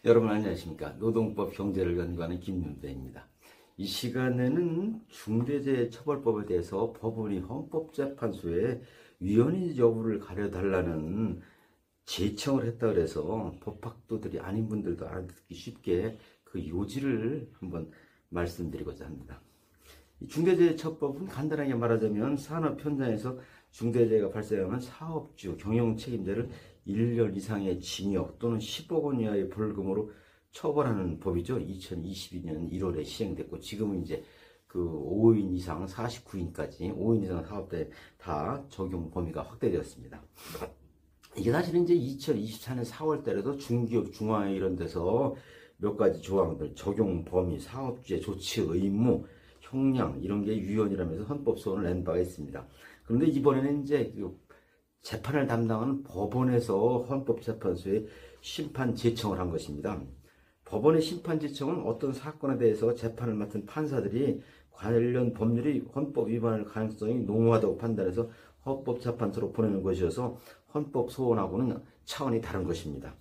여러분 안녕하십니까? 노동법 경제를 연구하는 김윤배입니다. 이 시간에는 중대재해처벌법에 대해서 법원이 헌법재판소에 위헌인지 여부를 가려달라는 제청을 했다 그래서 법학도들이 아닌 분들도 알아듣기 쉽게 그 요지를 한번 말씀드리고자 합니다. 이 중대재해처벌법은 간단하게 말하자면 산업 현장에서 중대재해가 발생하면 사업주 경영 책임자를 1년 이상의 징역 또는 10억 원 이하의 벌금으로 처벌하는 법이죠. 2022년 1월에 시행됐고 지금은 이제 그 5인 이상 49인까지 5인 이상 사업자에 다 적용 범위가 확대되었습니다. 이게 사실은 이제 2024년 4월 달에도 중기업 중화회 이런 데서 몇 가지 조항들 적용 범위, 사업주의 조치 의무, 형량 이런 게 위헌이라면서 헌법 소원을 낸 바가 있습니다. 그런데 이번에는 이제 그 재판을 담당하는 법원에서 헌법재판소에 심판 제청을 한 것입니다. 법원의 심판 제청은 어떤 사건에 대해서 재판을 맡은 판사들이 관련 법률이 헌법 위반할 가능성이 농후하다고 판단해서 헌법재판소로 보내는 것이어서 헌법 소원하고는 차원이 다른 것입니다.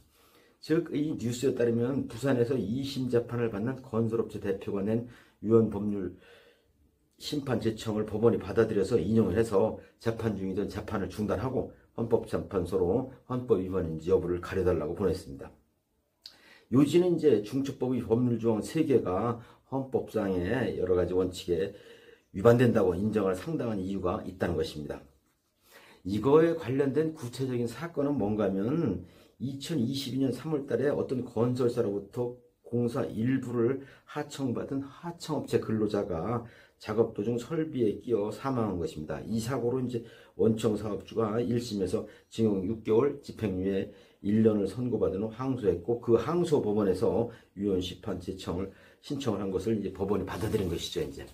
즉, 이 뉴스에 따르면 부산에서 2심 재판을 받는 건설업체 대표가 낸 위헌 법률 심판 제청을 법원이 받아들여서 인용을 해서 재판 중이던 재판을 중단하고 헌법재판소로 헌법 위반인지 여부를 가려달라고 보냈습니다. 요지는 이제 중처법의 법률 조항 3개가 헌법상의 여러 가지 원칙에 위반된다고 인정할 상당한 이유가 있다는 것입니다. 이거에 관련된 구체적인 사건은 뭔가 하면 2022년 3월 달에 어떤 건설사로부터 공사 일부를 하청받은 하청업체 근로자가 작업 도중 설비에 끼어 사망한 것입니다. 이 사고로 이제 원청 사업주가 1심에서 징역 6개월, 집행유예 1년을 선고받은 후 항소했고 그 항소 법원에서 위헌 심판 제청을 신청을 한 것을 이제 법원이 받아들인 것이죠. 이제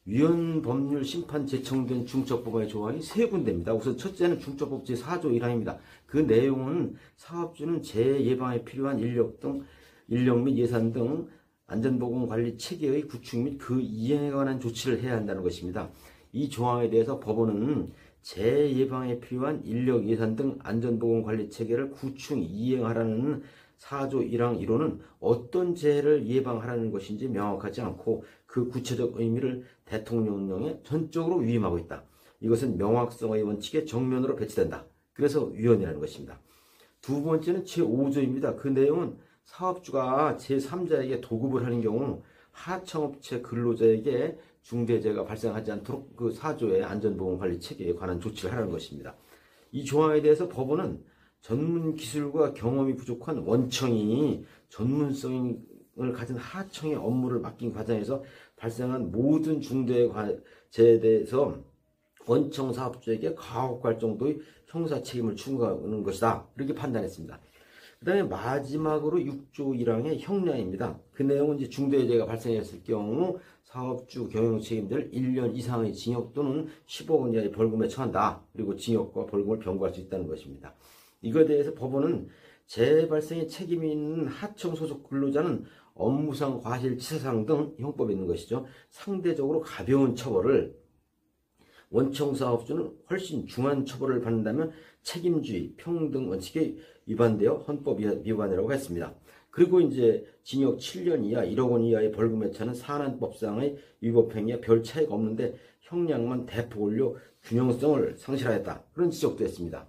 위헌 법률 심판 제청된 중처법의 조항이 3군데입니다. 우선 첫째는 중처법 제4조 1항입니다. 그 내용은 사업주는 재해 예방에 필요한 인력 및 예산 등 안전보건관리 체계의 구축 및 그 이행에 관한 조치를 해야 한다는 것입니다. 이 조항에 대해서 법원은 재해 예방에 필요한 인력 예산 등 안전보건관리 체계를 구축 이행하라는 4조 1항 1호는 어떤 재해를 예방하라는 것인지 명확하지 않고 그 구체적 의미를 대통령령에 전적으로 위임하고 있다. 이것은 명확성의 원칙에 정면으로 배치된다. 그래서 위헌이라는 것입니다. 두 번째는 제5조입니다. 그 내용은 사업주가 제3자에게 도급을 하는 경우 하청업체 근로자에게 중대재해가 발생하지 않도록 그 4조의 안전보건관리 체계에 관한 조치를 하라는 것입니다. 이 조항에 대해서 법원은 전문 기술과 경험이 부족한 원청이 전문성을 가진 하청의 업무를 맡긴 과정에서 발생한 모든 중대재해에 대해서 원청 사업주에게 가혹할 정도의 형사 책임을 추구하는 것이다. 이렇게 판단했습니다. 그 다음에 마지막으로 6조 1항의 형량입니다. 그 내용은 이제 중대재해가 발생했을 경우 사업주 경영 책임자를 1년 이상의 징역 또는 10억 원 이하의 벌금에 처한다. 그리고 징역과 벌금을 병고할 수 있다는 것입니다. 이거에 대해서 법원은 재해 발생에 책임이 있는 하청 소속 근로자는 업무상 과실치사상 등 형법에 있는 것이죠. 상대적으로 가벼운 처벌을 원청 사업주는 훨씬 중한 처벌을 받는다면 책임주의, 평등 원칙에 위반되어 헌법 위반이라고 했습니다. 그리고 이제 징역 7년 이하 1억 원 이하의 벌금에 차는 산안법상의 위법행위에 별 차이가 없는데 형량만 대폭 올려 균형성을 상실하였다. 그런 지적도 했습니다.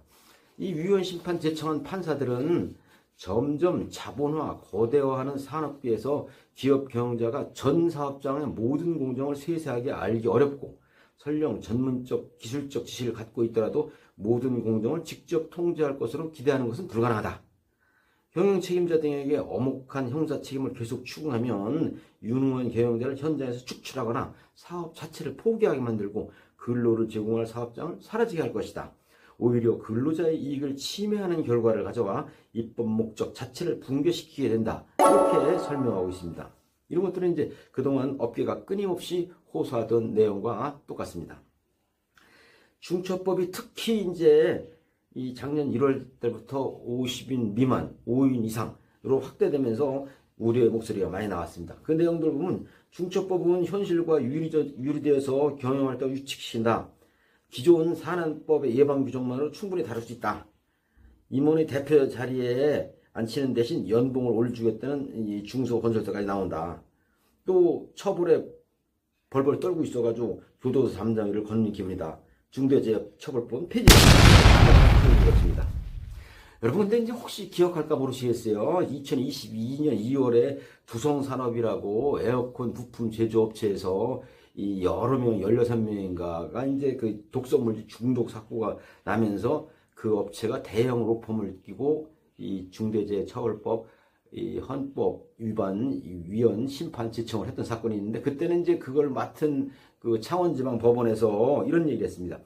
이 위헌 심판 제청한 판사들은 점점 자본화, 거대화하는 산업계에서 기업 경영자가 전 사업장의 모든 공정을 세세하게 알기 어렵고 설령 전문적, 기술적 지식을 갖고 있더라도 모든 공정을 직접 통제할 것으로 기대하는 것은 불가능하다. 경영 책임자 등에게 엄혹한 형사 책임을 계속 추궁하면 유능한 경영자를 현장에서 축출하거나 사업 자체를 포기하게 만들고 근로를 제공할 사업장을 사라지게 할 것이다. 오히려 근로자의 이익을 침해하는 결과를 가져와 입법 목적 자체를 붕괴시키게 된다. 이렇게 설명하고 있습니다. 이런 것들은 이제 그동안 업계가 끊임없이 호소하던 내용과 똑같습니다. 중처법이 특히 이제 이 작년 1월 때부터 50인 미만, 5인 이상으로 확대되면서 우려의 목소리가 많이 나왔습니다. 그 내용들 보면 중처법은 현실과 유리되어서 경영활동을 유축시킨다. 기존 산안법의 예방 규정만으로 충분히 다룰 수 있다. 임원의 대표 자리에 앉히는 대신 연봉을 올려주겠다는 이 중소건설사까지 나온다. 또 처벌에 벌벌 떨고 있어가지고 교도소 담당위를 거는 기분이다. 중대재해처벌법 폐지했습니다. 여러분 근데 이제 혹시 기억할까 모르시겠어요. 2022년 2월에 두성산업이라고 에어컨 부품 제조업체에서 이 여러 명 16명인가가 이제 그 독성물 중독 사고가 나면서 그 업체가 대형 로펌을 끼고 이 중대재해처벌법 이 헌법 위반 위헌 심판 제청을 했던 사건이 있는데, 그때는 이제 그걸 맡은 그 창원지방법원에서 이런 얘기를 했습니다.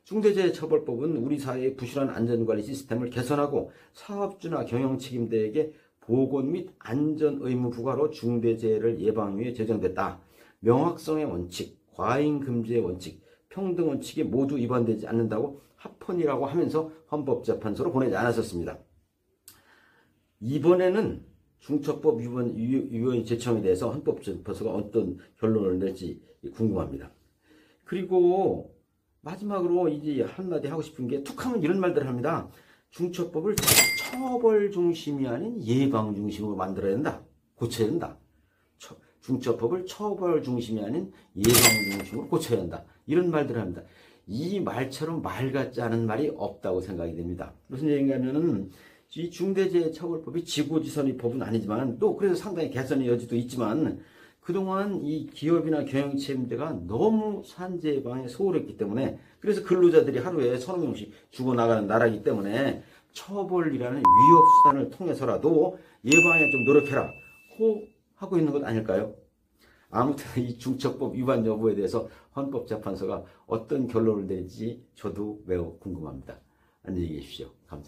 중대재해처벌법은 우리 사회의 부실한 안전관리 시스템을 개선하고 사업주나 경영책임자에게 보건 및 안전 의무 부과로 중대재해를 예방 위해 제정됐다. 명확성의 원칙, 과잉 금지의 원칙, 평등 원칙이 모두 위반되지 않는다고 합헌이라고 하면서 헌법재판소로 보내지 않았었습니다. 이번에는 중처법 위원 제청에 대해서 헌법재판소가 어떤 결론을 낼지 궁금합니다. 그리고 마지막으로 이제 한마디 하고 싶은 게, 툭하면 이런 말들을 합니다. 중처법을 처벌 중심이 아닌 예방 중심으로 만들어야 된다. 고쳐야 된다. 중처법을 처벌 중심이 아닌 예방 중심으로 고쳐야 한다. 이런 말들을 합니다. 이 말처럼 말 같지 않은 말이 없다고 생각이 됩니다. 무슨 얘기인가 하면은, 이 중대재해처벌법이 지고지선의 법은 아니지만, 또 그래서 상당히 개선의 여지도 있지만, 그동안 이 기업이나 경영책임자가 너무 산재 예방에 소홀했기 때문에, 그래서 근로자들이 하루에 30명씩 죽어나가는 나라이기 때문에 처벌이라는 위협수단을 통해서라도 예방에 좀 노력해라 하고 있는 것 아닐까요? 아무튼 이 중처법 위반 여부에 대해서 헌법재판소가 어떤 결론을 내릴지 저도 매우 궁금합니다. 안녕히 계십시오. 감사합니다.